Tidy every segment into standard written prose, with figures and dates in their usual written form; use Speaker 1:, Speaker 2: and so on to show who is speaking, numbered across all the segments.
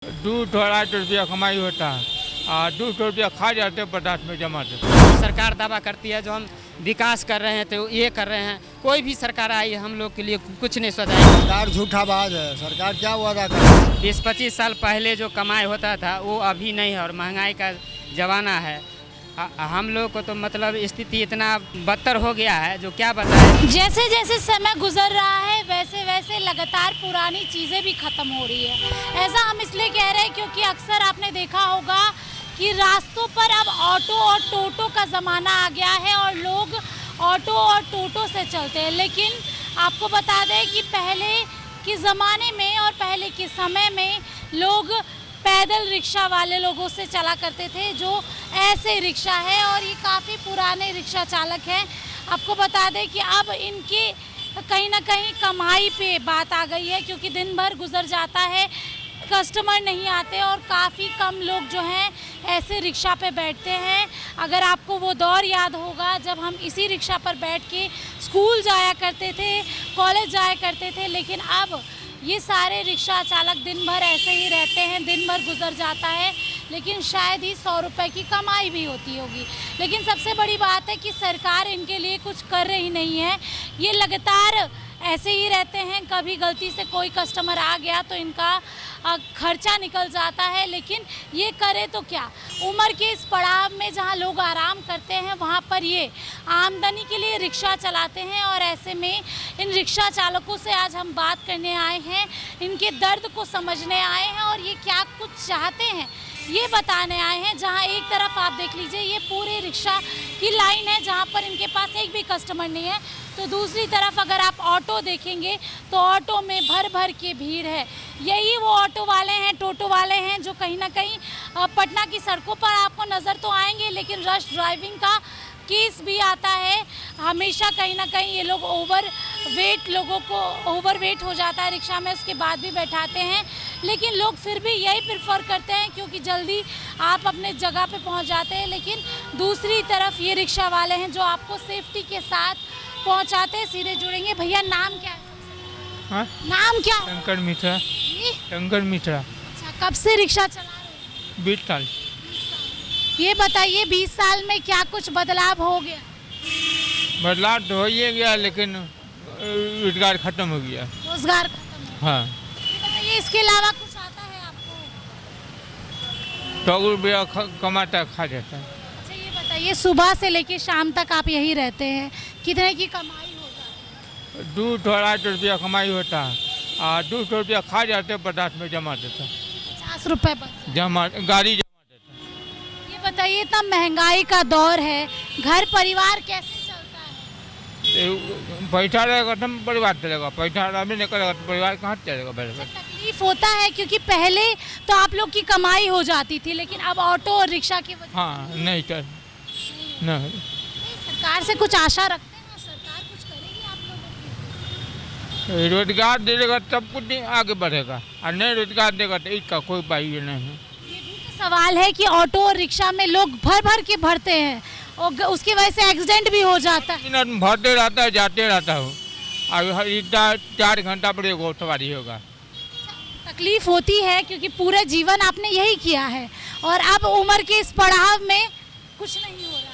Speaker 1: ₹200-250 कमाई होता है और ₹200 खा जाते हैं पचास में जमा देते।
Speaker 2: सरकार दावा करती है जो हम विकास कर रहे हैं तो ये कर रहे हैं, कोई भी सरकार आई हम लोग के लिए कुछ नहीं सोचा।
Speaker 3: सरकार झूठाबाज है। सरकार क्या वादा कर रही है?
Speaker 2: 20-25 साल पहले जो कमाई होता था वो अभी नहीं है और महंगाई का ज़माना है। हम लोग को तो मतलब स्थिति इतना बदतर हो गया है जो क्या बताएं।
Speaker 4: जैसे जैसे समय गुजर रहा है वैसे वैसे लगातार पुरानी चीज़ें भी ख़त्म हो रही है। ऐसा हम इसलिए कह रहे हैं क्योंकि अक्सर आपने देखा होगा कि रास्तों पर अब ऑटो और टोटो का ज़माना आ गया है और लोग ऑटो और टोटो से चलते हैं। लेकिन आपको बता दें कि पहले के ज़माने में और पहले के समय में लोग पैदल रिक्शा वाले लोगों से चला करते थे, जो ऐसे रिक्शा है और ये काफ़ी पुराने रिक्शा चालक हैं। आपको बता दें कि अब इनके कहीं ना कहीं कमाई पे बात आ गई है क्योंकि दिन भर गुजर जाता है, कस्टमर नहीं आते और काफ़ी कम लोग जो हैं ऐसे रिक्शा पे बैठते हैं। अगर आपको वो दौर याद होगा जब हम इसी रिक्शा पर बैठ के स्कूल जाया करते थे, कॉलेज जाया करते थे, लेकिन अब ये सारे रिक्शा चालक दिन भर ऐसे ही रहते हैं, दिन भर गुजर जाता है, लेकिन शायद ही 100 रुपये की कमाई भी होती होगी। लेकिन सबसे बड़ी बात है कि सरकार इनके लिए कुछ कर रही नहीं है। ये लगातार ऐसे ही रहते हैं, कभी गलती से कोई कस्टमर आ गया तो इनका खर्चा निकल जाता है, लेकिन ये करे तो क्या। उम्र के इस पड़ाव में जहाँ लोग आराम करते हैं वहाँ पर ये आमदनी के लिए रिक्शा चलाते हैं और ऐसे में इन रिक्शा चालकों से आज हम बात करने आए हैं, इनके दर्द को समझने आए हैं और ये क्या कुछ चाहते हैं ये बताने आए हैं। जहाँ एक तरफ आप देख लीजिए ये पूरे रिक्शा की लाइन है जहाँ पर इनके पास एक भी कस्टमर नहीं है, तो दूसरी तरफ अगर आप ऑटो देखेंगे तो ऑटो में भर भर के भीड़ है। यही वो ऑटो वाले हैं, टोटो वाले हैं जो कहीं ना कहीं पटना की सड़कों पर आपको नज़र तो आएंगे, लेकिन रश ड्राइविंग का केस भी आता है। हमेशा कहीं ना कहीं ये लोग लोगों को ओवरवेट हो जाता है रिक्शा में, उसके बाद भी बैठाते हैं, लेकिन लोग फिर भी यही प्रेफर करते हैं क्योंकि जल्दी आप अपने जगह पे पहुंच जाते हैं। लेकिन दूसरी तरफ ये रिक्शा वाले हैं जो आपको सेफ्टी के साथ पहुंचाते हैं। सीधे जुड़ेंगे। भैया नाम क्या है?
Speaker 1: हाँ?
Speaker 4: नाम क्या?
Speaker 1: शंकर मिश्रा।
Speaker 4: जी?
Speaker 1: शंकर मिश्रा।
Speaker 4: अच्छा, कब से रिक्शा चला रहे हैं?
Speaker 1: 20 साल।
Speaker 4: ये बताइए 20 साल में क्या कुछ बदलाव हो गया?
Speaker 1: बदलाव तो हो ही गया लेकिन रोजगार खत्म हो गया।
Speaker 4: रोजगार खत्म हो
Speaker 1: हाँ,
Speaker 4: गया। ये बताइए इसके अलावा कुछ आता है आपको?
Speaker 1: 100 रुपया कमाता खा जाता है।
Speaker 4: अच्छा ये बताइए सुबह से लेके शाम तक आप यही रहते हैं, कितने की कमाई हो जाती है?
Speaker 1: ₹200-250 कमाई होता है और ₹200 खा जाते हैं पचास में जमा देता।
Speaker 4: 50 रुपये बच।
Speaker 1: जमा गाड़ी जमा देता।
Speaker 4: ये बताइए इतना महंगाई का दौर है, घर परिवार कैसे चलता है?
Speaker 1: पैसा रहेगा तब परिवार चलेगा, पैसा आदमी नहीं करेगा तो परिवार कहाँ चलेगा।
Speaker 4: तकलीफ होता है क्योंकि पहले तो आप लोग की कमाई हो जाती थी, लेकिन अब ऑटो और रिक्शा की वजह
Speaker 1: हाँ, नहीं चल नहीं।
Speaker 4: सरकार से कुछ आशा रखते हैं ना, सरकार कुछ करेगी आप लोगों की?
Speaker 1: रोजगार देगा तब कुछ आगे बढ़ेगा और नहीं रोजगार देगा तो इसका कोई उपाय नहीं है।
Speaker 4: ये भी तो सवाल है कि ऑटो और रिक्शा में लोग भर भर के भरते हैं और उसकी वजह से एक्सीडेंट भी हो जाता है।
Speaker 1: मिनट में भरते रहता है, जाते रहता हूँ और इतना 4 घंटा पर एक सवारी होगा।
Speaker 4: तकलीफ होती है क्योंकि पूरे जीवन आपने यही किया है और अब उम्र के इस पड़ाव में कुछ नहीं हो रहा है।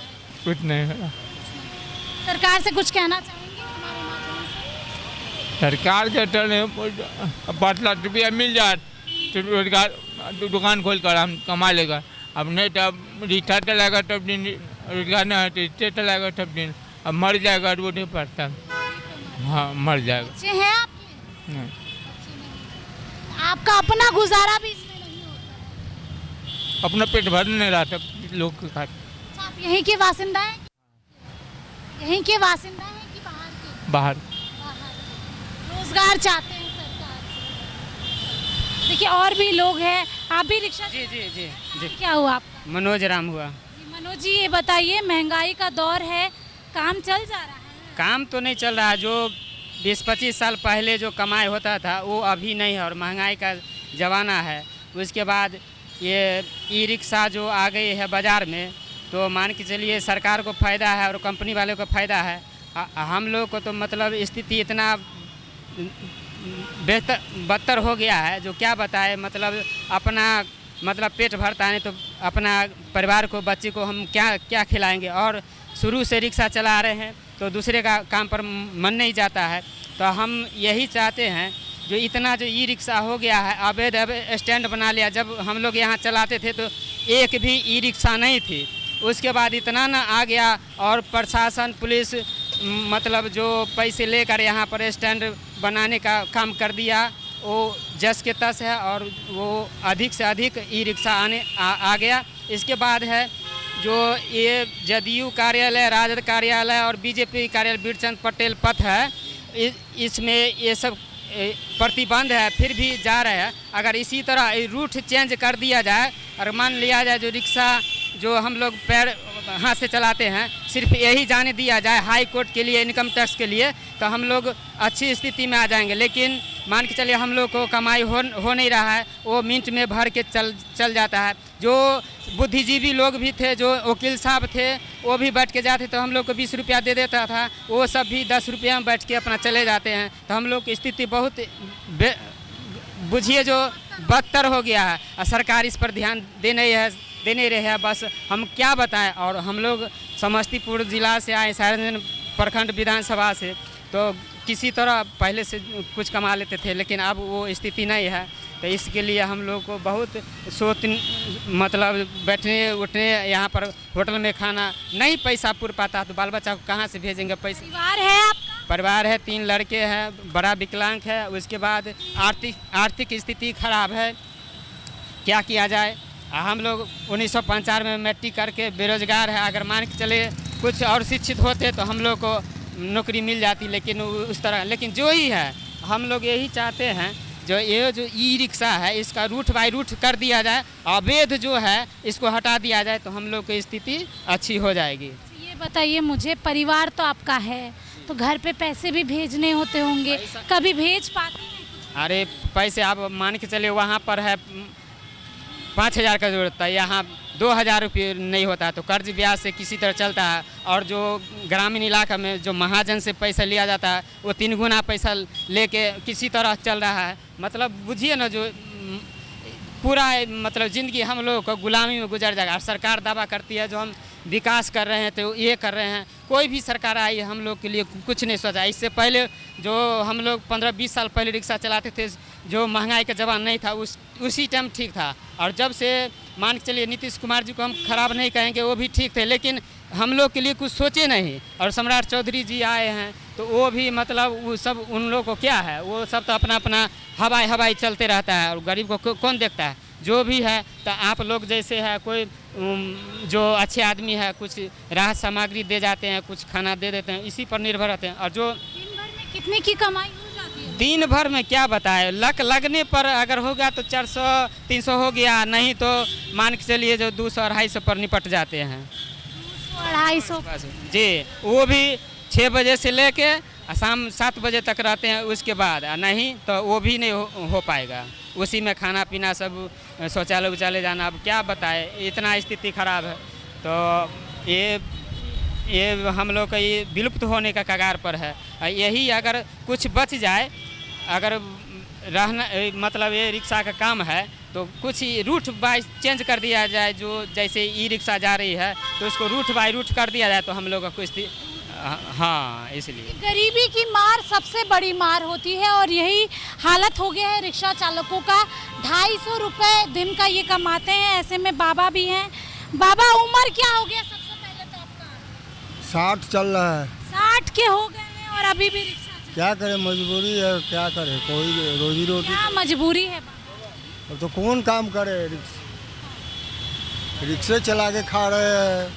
Speaker 1: कुछ नहीं है।
Speaker 4: सरकार से कुछ कहना चाहेंगे हमारे माध्यम से?
Speaker 1: सरकार के चले 5 लाख रुपया मिल जाए तो रोजगार दुकान खोल कर हम कमा लेगा। अब नहीं तो रिक्शा चलाएगा तब दिन रोजगार नहीं है तो रिक्शा चलाएगा तब दिन। अब मर जाएगा रोड नहीं पड़ता। हाँ, मर जाएगा।
Speaker 4: बच्चे हैं आपके?
Speaker 1: नहीं।
Speaker 4: आपका अपना गुजारा भी इसमें नहीं होता?
Speaker 1: अपना पेट भर नहीं रहा था लोग के खाते।
Speaker 4: अच्छा, आप यहीं के वासिंदा हैं? यहीं के वासिंदा हैं कि बाहर के?
Speaker 1: बाहर।
Speaker 4: बाहर। रोजगार चाहते हैं सरकार से। देखिए और भी लोग हैं, आप भी रिक्शा?
Speaker 2: जी जी जी जी।
Speaker 4: क्या हुआ आपका?
Speaker 2: मनोज राम हुआ।
Speaker 4: जी, मनोज जी ये बताइए महंगाई का दौर है, काम चल जा रहा है?
Speaker 2: काम तो नहीं चल रहा, जो 20-25 साल पहले जो कमाई होता था वो अभी नहीं है और महंगाई का ज़माना है। उसके बाद ये ई रिक्शा जो आ गई है बाज़ार में तो मान के चलिए सरकार को फ़ायदा है और कंपनी वालों को फ़ायदा है। हम लोग को तो मतलब स्थिति इतना बेहतर बदतर हो गया है, जो क्या बताए। मतलब अपना मतलब पेट भरता है तो अपना परिवार को, बच्चे को हम क्या क्या खिलाएंगे। और शुरू से रिक्शा चला रहे हैं तो दूसरे का काम पर मन नहीं जाता है। तो हम यही चाहते हैं, जो इतना जो ई रिक्शा हो गया है, अवैध स्टैंड बना लिया। जब हम लोग यहाँ चलाते थे तो एक भी ई रिक्शा नहीं थी, उसके बाद इतना ना आ गया। और प्रशासन, पुलिस मतलब जो पैसे लेकर यहाँ पर स्टैंड बनाने का काम कर दिया, वो जस के तस है। और वो अधिक से अधिक ई रिक्शा आ गया। इसके बाद है जो ये जदयू कार्यालय, राजद कार्यालय और बीजेपी कार्यालय बीरचंद पटेल पथ है, इसमें ये सब प्रतिबंध है, फिर भी जा रहे हैं। अगर इसी तरह रूट चेंज कर दिया जाए और मान लिया जाए जो रिक्शा जो हम लोग पैर हाथ से चलाते हैं, सिर्फ यही जाने दिया जाए हाई कोर्ट के लिए, इनकम टैक्स के लिए, तो हम लोग अच्छी स्थिति में आ जाएंगे। लेकिन मान के चलिए हम लोग को कमाई हो नहीं रहा है, वो मिनट में भर के चल जाता है। जो बुद्धिजीवी लोग भी थे, जो वकील साहब थे, वो भी बैठ के जाते तो हम लोग को 20 रुपया दे देता था, वो सब भी 10 रुपया में बैठ के अपना चले जाते हैं। तो हम लोग की स्थिति बहुत बुझिए जो बदतर हो गया है। और सरकार इस पर ध्यान दे नहीं रहे हैं, बस हम क्या बताएं। और हम लोग समस्तीपुर ज़िला से आए, सारण प्रखंड विधानसभा से, तो किसी तरह पहले से कुछ कमा लेते थे, लेकिन अब वो स्थिति नहीं है। तो इसके लिए हम लोग को बहुत मतलब बैठने उठने, यहाँ पर होटल में खाना नहीं पैसा पूर पाता, तो बाल बच्चा को कहाँ से भेजेंगे पैसा।
Speaker 4: परिवार है आपका?
Speaker 2: परिवार है, 3 लड़के हैं, बड़ा विकलांग है। उसके बाद आर्थिक स्थिति खराब है, क्या किया जाए। हम लोग 1995 में मैट्रिक करके बेरोजगार है। अगर मान के चले कुछ और शिक्षित होते तो हम लोग को नौकरी मिल जाती, लेकिन उस तरह, लेकिन जो ही है, हम लोग यही चाहते हैं जो ये जो ई रिक्शा है, इसका रूट बाई रूट कर दिया जाए, अवैध जो है इसको हटा दिया जाए, तो हम लोग की स्थिति अच्छी हो जाएगी।
Speaker 4: ये बताइए मुझे, परिवार तो आपका है, तो घर पे पैसे भी भेजने होते होंगे, कभी भेज पाते हैं?
Speaker 2: अरे पैसे आप मान के चलिए, वहाँ पर है 5,000 का जरूरत है, यहाँ 2,000 रुपये नहीं होता, तो कर्ज ब्याज से किसी तरह चलता है। और जो ग्रामीण इलाका में जो महाजन से पैसा लिया जाता है, वो 3 गुना पैसा लेके किसी तरह चल रहा है। मतलब बुझिए ना, जो पूरा मतलब ज़िंदगी हम लोगों को गुलामी में गुजर जाएगा। और सरकार दावा करती है जो हम विकास कर रहे हैं, तो ये कर रहे हैं। कोई भी सरकार आई, हम लोग के लिए कुछ नहीं सोचा। इससे पहले जो हम लोग 15-20 साल पहले रिक्शा चलाते थे, जो महंगाई का ज़माना नहीं था, उसी टाइम ठीक था। और जब से मान के चलिए नीतीश कुमार जी को हम खराब नहीं कहेंगे, वो भी ठीक थे, लेकिन हम लोग के लिए कुछ सोचे नहीं। और सम्राट चौधरी जी आए हैं, तो वो भी मतलब वो सब उन लोगों को क्या है, वो सब तो अपना अपना हवाई चलते रहता है। और गरीब को कौन देखता है? जो भी है, तो आप लोग जैसे है, कोई जो अच्छे आदमी है, कुछ राहत सामग्री दे जाते हैं, कुछ खाना दे देते हैं, इसी पर निर्भर रहते हैं। और जो
Speaker 4: दिन भर में कितने की कमाई हो जाती है?
Speaker 2: दिन भर में क्या बताए, लक लगने पर अगर हो गया तो 400-300 हो गया, नहीं तो मान के चलिए जो 200-250 पर निपट जाते हैं।
Speaker 4: 200-250
Speaker 2: जी, वो भी 6 बजे से लेके शाम 7 बजे तक रहते हैं। उसके बाद नहीं तो वो भी नहीं हो पाएगा। उसी में खाना पीना सब, शौचालय जाना, अब क्या बताए, इतना स्थिति खराब है। तो ये हम लोग का ये विलुप्त होने का कगार पर है। यही अगर कुछ बच जाए, अगर रहना मतलब ये रिक्शा का काम है, तो कुछ रूट बाई चेंज कर दिया जाए। जो जैसे ई रिक्शा जा रही है, तो उसको रूट बाई रूट कर दिया जाए, तो हम लोग का कुछ, हाँ, इसलिए
Speaker 4: गरीबी की मार सबसे बड़ी मार होती है। और यही हालत हो गया है रिक्शा चालकों का। 250 रुपये दिन का ये कमाते हैं। ऐसे में बाबा भी हैं। बाबा, उम्र क्या हो गया सबसे पहले तो आपका?
Speaker 3: 60 चल रहा है।
Speaker 4: 60 के हो गए हैं और अभी भी रिक्शा?
Speaker 3: क्या करें, मजबूरी है, क्या करें, कोई रोजी रोटी।
Speaker 4: क्या मजबूरी है?
Speaker 3: अब तो कौन काम करे, रिक्शे चला के खा रहे हैं।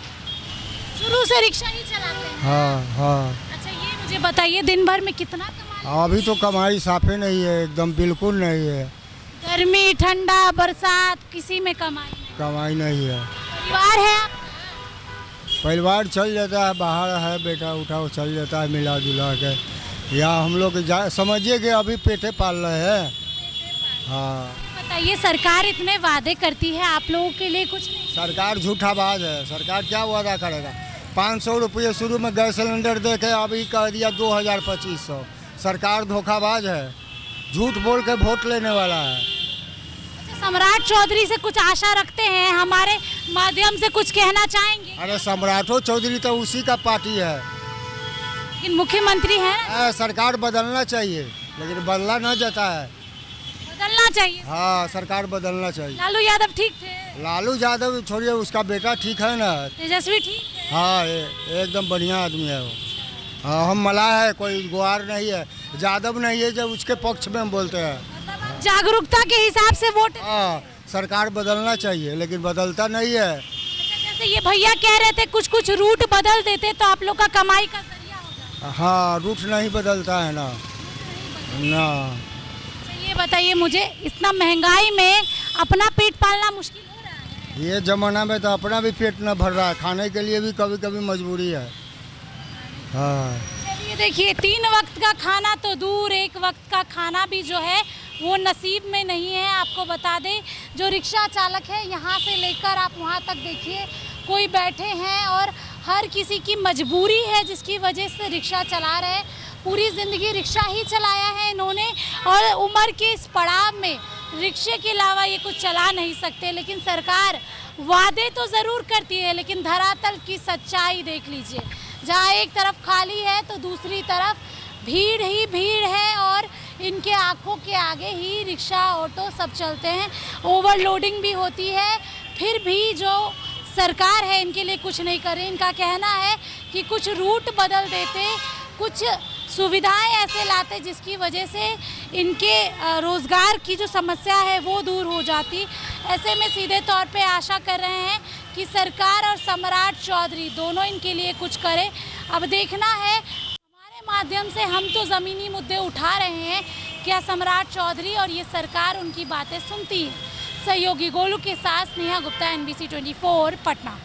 Speaker 4: शुरू से रिक्शा ही चलाते हैं?
Speaker 3: हाँ।
Speaker 4: अच्छा, ये मुझे बताइए, दिन भर में कितना कमाई?
Speaker 3: अभी तो कमाई साफे नहीं है, एकदम बिल्कुल नहीं है।
Speaker 4: गर्मी, ठंडा, बरसात, किसी में कमाई
Speaker 3: नहीं है।
Speaker 4: परिवार है आपका?
Speaker 3: परिवार चल जाता है, बाहर है, बेटा उठा वो चल जाता है मिला जुला के। या हम लोग समझिए कि अभी पेटे पाल रहे हैं। हाँ,
Speaker 4: बताइए, सरकार इतने वादे करती है, आप लोगों के लिए कुछ नहीं?
Speaker 3: सरकार झूठाबाज है। सरकार क्या वादा करेगा? 500 रुपये शुरू में गैस सिलेंडर दे के अभी कर दिया 2,000-2,500। सरकार धोखाबाज है। झूठ बोल के वोट लेने वाला है।
Speaker 4: अच्छा, सम्राट चौधरी से कुछ आशा रखते हैं, हमारे माध्यम से कुछ कहना चाहेंगे?
Speaker 3: अरे सम्राटो चौधरी तो उसी का पार्टी है।
Speaker 4: लेकिन मुख्यमंत्री है,
Speaker 3: सरकार बदलना चाहिए, लेकिन बदला न जाता है।
Speaker 4: बदलना चाहिए।
Speaker 3: हाँ, सरकार बदलना चाहिए।
Speaker 4: लालू यादव ठीक थे?
Speaker 3: लालू यादव छोड़िए, उसका बेटा ठीक है ना।
Speaker 4: तेजस्वी ठीक है?
Speaker 3: हाँ, एकदम बढ़िया आदमी है वो। हाँ, हम मलाह है, कोई गुआर नहीं है, यादव नहीं है जो उसके पक्ष में हम बोलते हैं।
Speaker 4: मतलब जागरूकता के हिसाब से वोट।
Speaker 3: हाँ, सरकार बदलना चाहिए, लेकिन बदलता नहीं है।
Speaker 4: जैसे ये भैया कह रहे थे कुछ कुछ रूट बदल देते तो आप लोग का कमाई का जरिया हो जाता।
Speaker 3: हाँ, रूट नहीं बदलता है ना।
Speaker 4: अच्छा, ये बताइए मुझे, इतना महंगाई में अपना पेट पालना मुश्किल हो रहा है?
Speaker 3: ये जमाना में तो अपना भी पेट न भर रहा है, खाने के लिए भी कभी कभी मजबूरी है। हाँ,
Speaker 4: चलिए देखिए, 3 वक्त का खाना तो दूर, 1 वक्त का खाना भी जो है वो नसीब में नहीं है। आपको बता दें, जो रिक्शा चालक है, यहाँ से लेकर आप वहाँ तक देखिए, कोई बैठे हैं और हर किसी की मजबूरी है जिसकी वजह से रिक्शा चला रहे हैं। पूरी ज़िंदगी रिक्शा ही चलाया है इन्होंने और उम्र के इस पड़ाव में रिक्शे के अलावा ये कुछ चला नहीं सकते। लेकिन सरकार वादे तो ज़रूर करती है, लेकिन धरातल की सच्चाई देख लीजिए, जहाँ एक तरफ खाली है तो दूसरी तरफ भीड़ ही भीड़ है और इनके आंखों के आगे ही रिक्शा ऑटो सब चलते हैं। ओवरलोडिंग भी होती है, फिर भी जो सरकार है इनके लिए कुछ नहीं कर रही। इनका कहना है कि कुछ रूट बदल देते, कुछ सुविधाएं ऐसे लाते जिसकी वजह से इनके रोज़गार की जो समस्या है वो दूर हो जाती। ऐसे में सीधे तौर पे आशा कर रहे हैं कि सरकार और सम्राट चौधरी दोनों इनके लिए कुछ करे। अब देखना है, हमारे माध्यम से हम तो ज़मीनी मुद्दे उठा रहे हैं, क्या सम्राट चौधरी और ये सरकार उनकी बातें सुनती है? सहयोगी गोलू के साथ स्नेहा गुप्ता, NBC 24 पटना।